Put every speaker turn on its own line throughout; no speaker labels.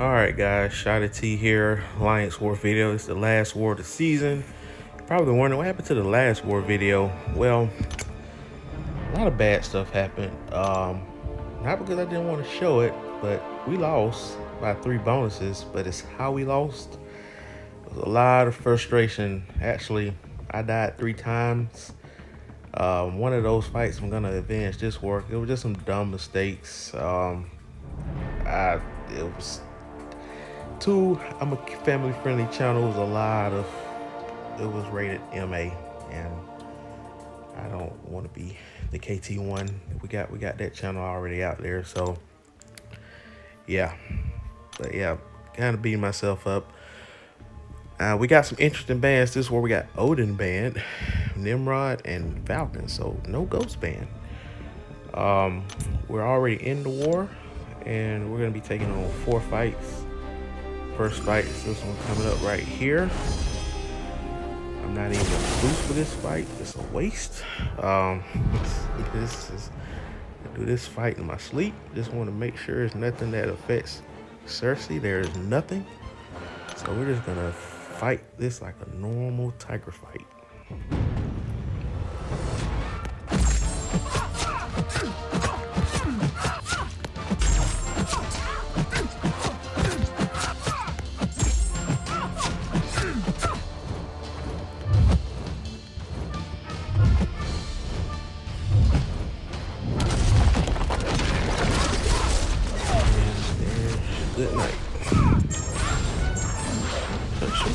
Alright guys, Shotty T here, Alliance War video. It's the last war of the season. Probably wondering what happened to the last war video. Well, a lot of bad stuff happened. Not because I didn't want to show it, but we lost by 3 bonuses, but it's how we lost. There was a lot of frustration. Actually, I died 3 times. One of those fights I'm gonna avenge this war. It was just some dumb mistakes. It was I'm a family friendly channel. It was rated MA, and I don't want to be the KT1. We got that channel already out there, so yeah. But yeah, kind of beating myself up. We got some interesting bands. This is where we got Odin band, Nimrod, and Falcon. So no Ghost band. We're already in the war, and we're gonna be taking on 4 fights. First fight is this one coming up right here. I'm not even gonna boost for this fight. It's a waste. I do this fight in my sleep. Just want to make sure there's nothing that affects Cersei. There's nothing. So we're just gonna fight this like a normal tiger fight. Good night.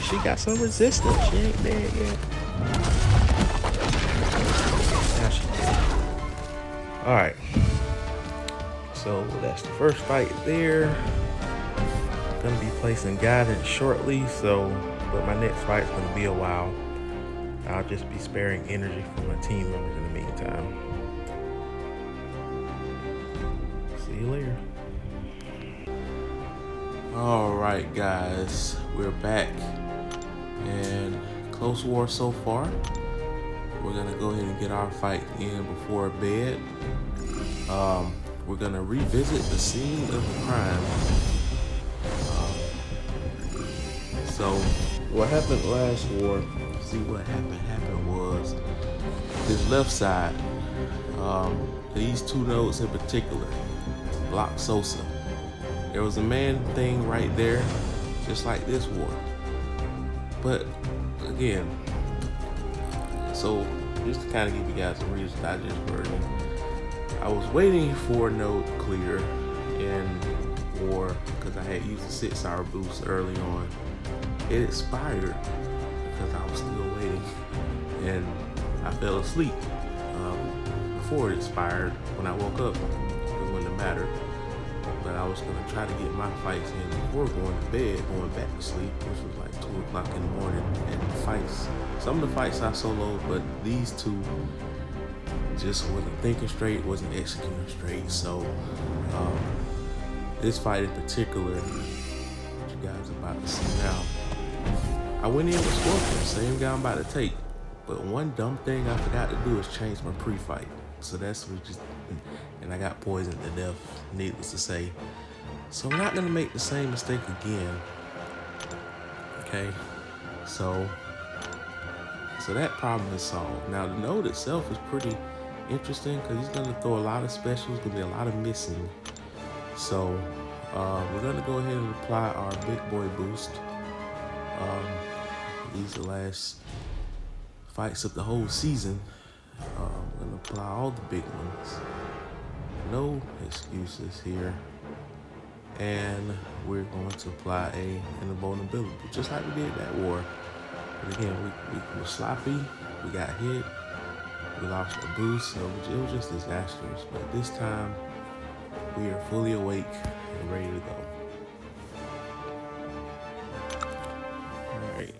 She got some resistance. She ain't dead yet. Now she dead. Alright. So that's the first fight there. Gonna be placing guidance shortly, but my next fight's gonna be a while. I'll just be sparing energy for my team members in the meantime. See you later. Alright guys, we're back, and close war so far. We're gonna go ahead and get our fight in before bed. We're gonna revisit the scene of the crime. So what happened last war, see what happened was this left side, these 2 nodes in particular, blocked Sosa. There was a man thing right there, just like this war. But again, so just to kind of give you guys a Reader's Digest version, I was waiting for node to clear in war because I had used a 6-hour boost early on. It expired because I was still waiting, and I fell asleep before it expired. When I woke up, it wouldn't have mattered. But I was gonna try to get my fights in before going to bed, going back to sleep, which was like 2 o'clock in the morning. And the fights, some of the fights I soloed, but these 2 just wasn't thinking straight, wasn't executing straight. So this fight in particular, what you guys are about to see now, I went in with Scorpion, same guy I'm about to take. But one dumb thing I forgot to do is change my pre-fight. So that's what and I got poisoned to death, needless to say. So I'm not gonna make the same mistake again. Okay, so that problem is solved. Now the node itself is pretty interesting because he's gonna throw a lot of specials, gonna be a lot of missing. So we're gonna go ahead and apply our big boy boost. These are the last fights of the whole season. We're gonna apply all the big ones. No excuses here. And we're going to apply an invulnerability, just like we did that war. But again, we were sloppy, we got hit, we lost our boost, so it was just disastrous. But this time, we are fully awake and ready to go. All right.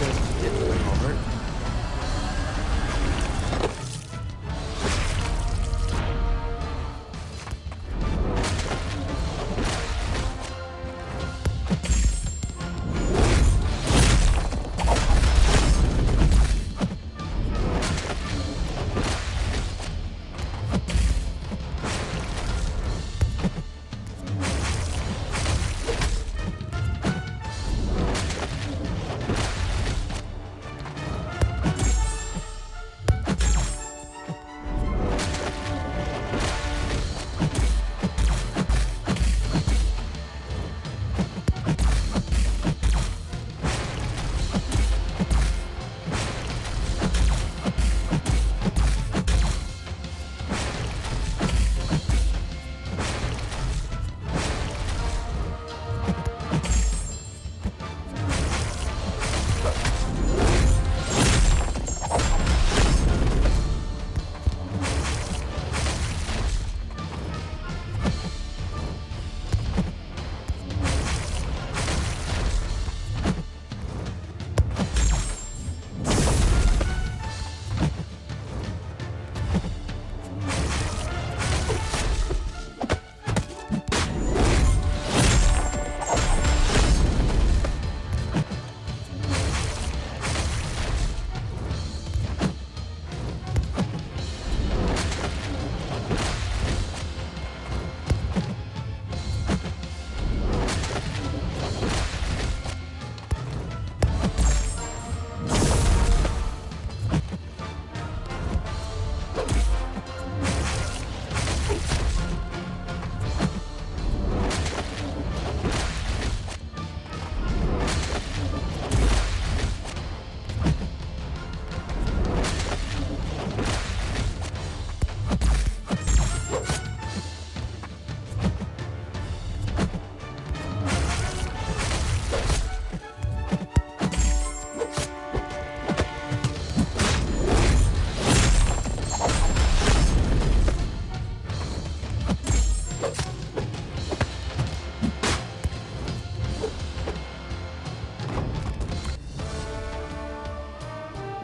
just hit hard.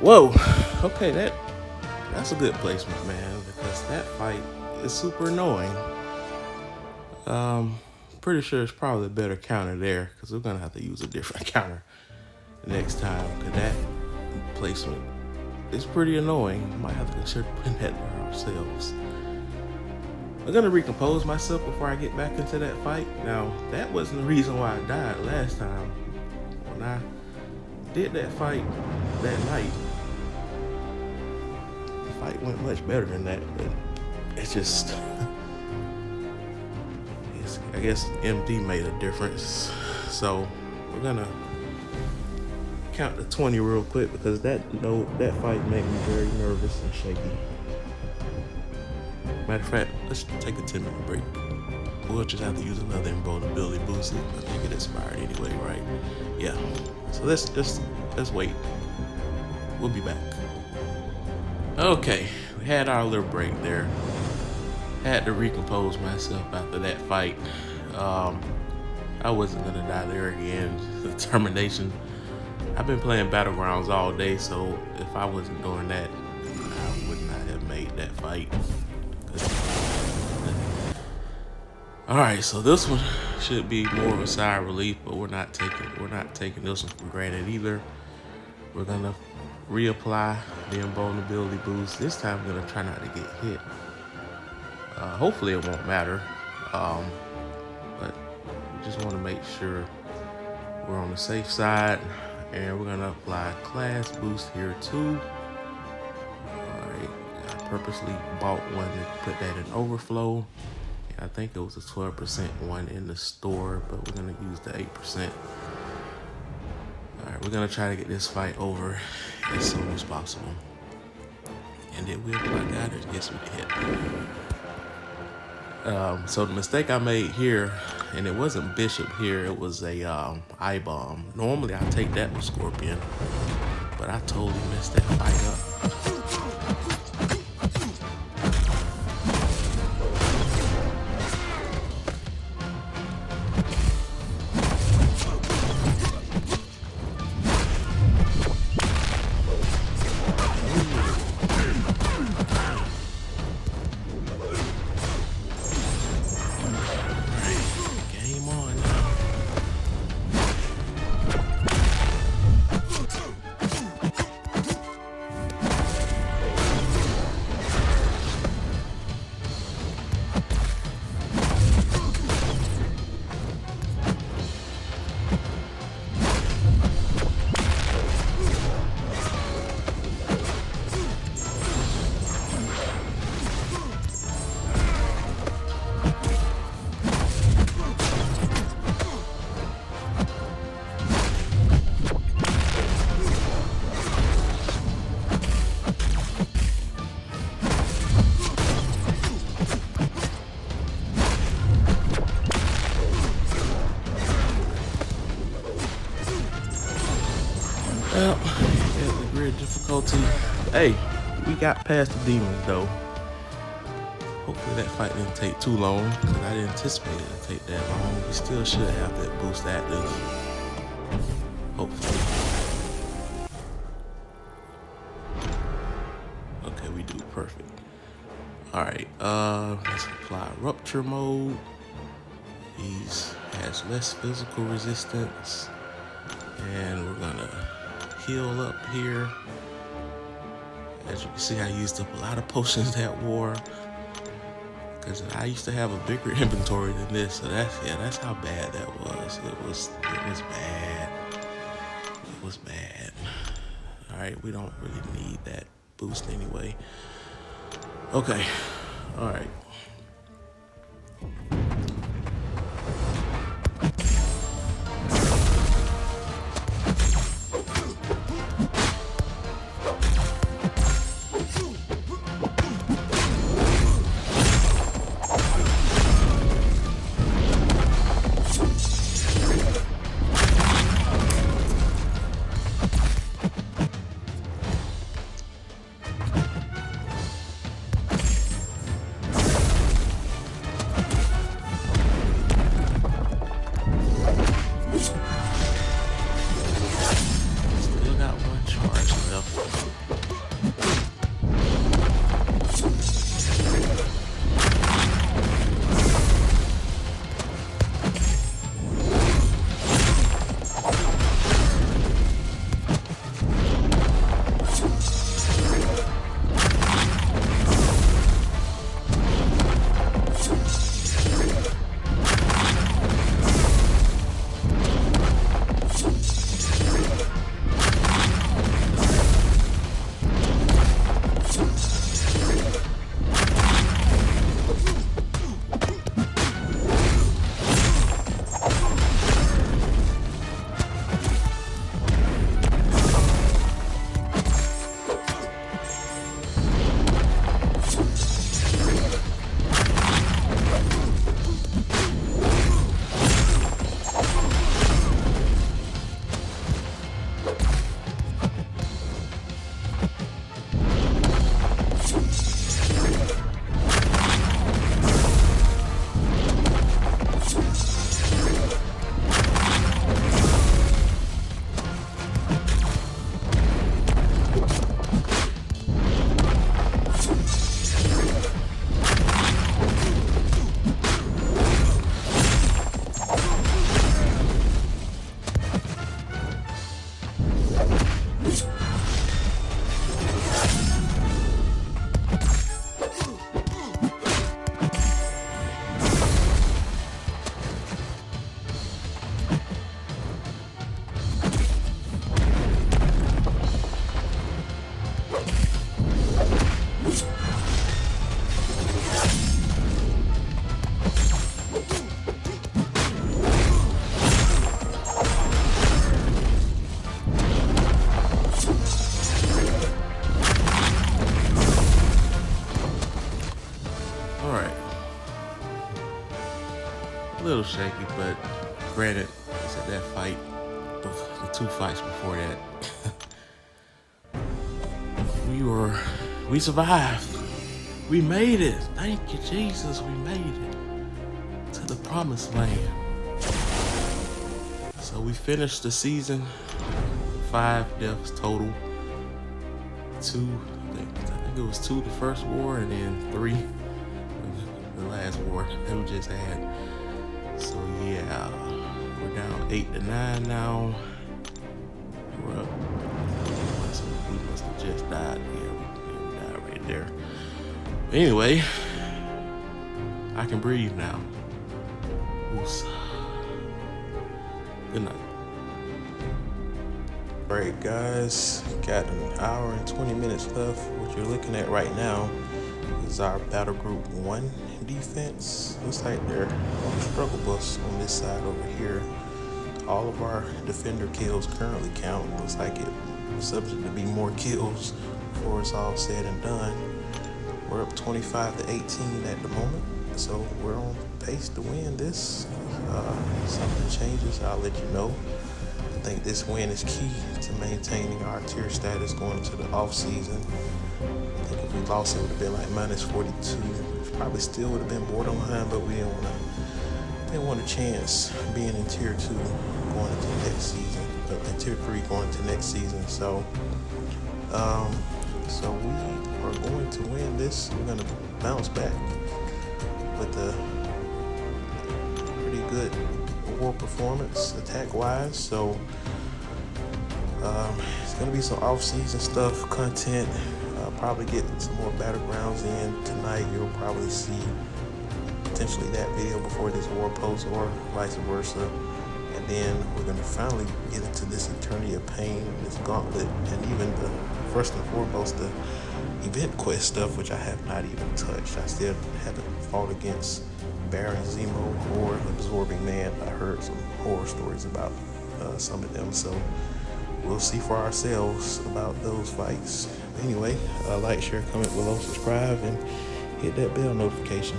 Whoa. Okay, that's a good placement, man, because that fight is super annoying. Pretty sure it's probably a better counter there, because we're gonna have to use a different counter next time, because that placement is pretty annoying. Might have to consider putting that there ourselves. I'm gonna recompose myself before I get back into that fight. Now, that wasn't the reason why I died last time. When I did that fight that night, the fight went much better than that, but it's just, I guess MD made a difference. So we're gonna count to 20 real quick, because that fight made me very nervous and shaky. Matter of fact, let's take a 10-minute break. We'll just have to use another invulnerability boost. I think it expired anyway, right? Yeah. So let's wait. We'll be back. Okay, we had our little break there. Had to recompose myself after that fight. I wasn't gonna die there again. Determination. I've been playing Battlegrounds all day, so if I wasn't doing that, I would not have made that fight. Alright, so this one should be more of a sigh of relief, but we're not taking this one for granted either. We're gonna reapply the invulnerability boost. This time we're gonna try not to get hit. Hopefully it won't matter. But we just want to make sure we're on the safe side, and we're gonna apply class boost here too. Alright, I purposely bought one to put that in overflow. I think it was a 12% one in the store, but we're gonna use the 8%. All right, we're gonna try to get this fight over as soon as possible. And then we'll apply guidance. Yes, we hit. So the mistake I made here, and it wasn't Bishop here, it was a I-bomb. Normally I take that with Scorpion, but I totally messed that fight up. At degree of difficulty. Hey, we got past the demons though. Hopefully that fight didn't take too long, because I didn't anticipate it to take that long. We still should have that boost active. Hopefully. Okay, we do perfect. Alright, let's apply rupture mode. He's has less physical resistance. And we're gonna heal up here. As you can see, I used up a lot of potions that war, because I used to have a bigger inventory than this. So that's how bad that was. It was bad. It was bad. All right, we don't really need that boost anyway. Okay, all right. A little shaky, but granted, I said that fight, the two fights before that, we survived. We made it. Thank you, Jesus. We made it to the promised land. So we finished the season, 5 deaths total. 2, I think it was 2 the first war, and then 3 the last war that we just had. So yeah, we're down 8 to 9 now. We're up. We must have just died. Yeah, we died right there. Anyway, I can breathe now. Oops. Good night. Alright guys, got an hour and 20 minutes left. What you're looking at right now is our Battle Group 1 defense. Looks like they're on the struggle bus on this side over here. All of our defender kills currently count. Looks like it's subject to be more kills before it's all said and done. We're up 25 to 18 at the moment, so we're on pace to win this. Something changes, I'll let you know. I think this win is key to maintaining our tier status going into the off season. I think if we lost, it would have been like minus 42. Probably still would have been borderline, but we didn't want a chance being in tier 2 going into the next season, in tier 3 going into next season. So we are going to win this. We're going to bounce back with a pretty good war performance attack-wise. So it's going to be some off-season stuff, content. Probably get some more battlegrounds in tonight. You'll probably see potentially that video before this war post or vice versa. And then we're going to finally get into this Eternity of Pain, this gauntlet, and even the first and foremost, the event quest stuff, which I have not even touched. I still haven't fought against Baron Zemo or Absorbing Man. I heard some horror stories about some of them, so we'll see for ourselves about those fights. Anyway, like, share, comment below, subscribe, and hit that bell notification.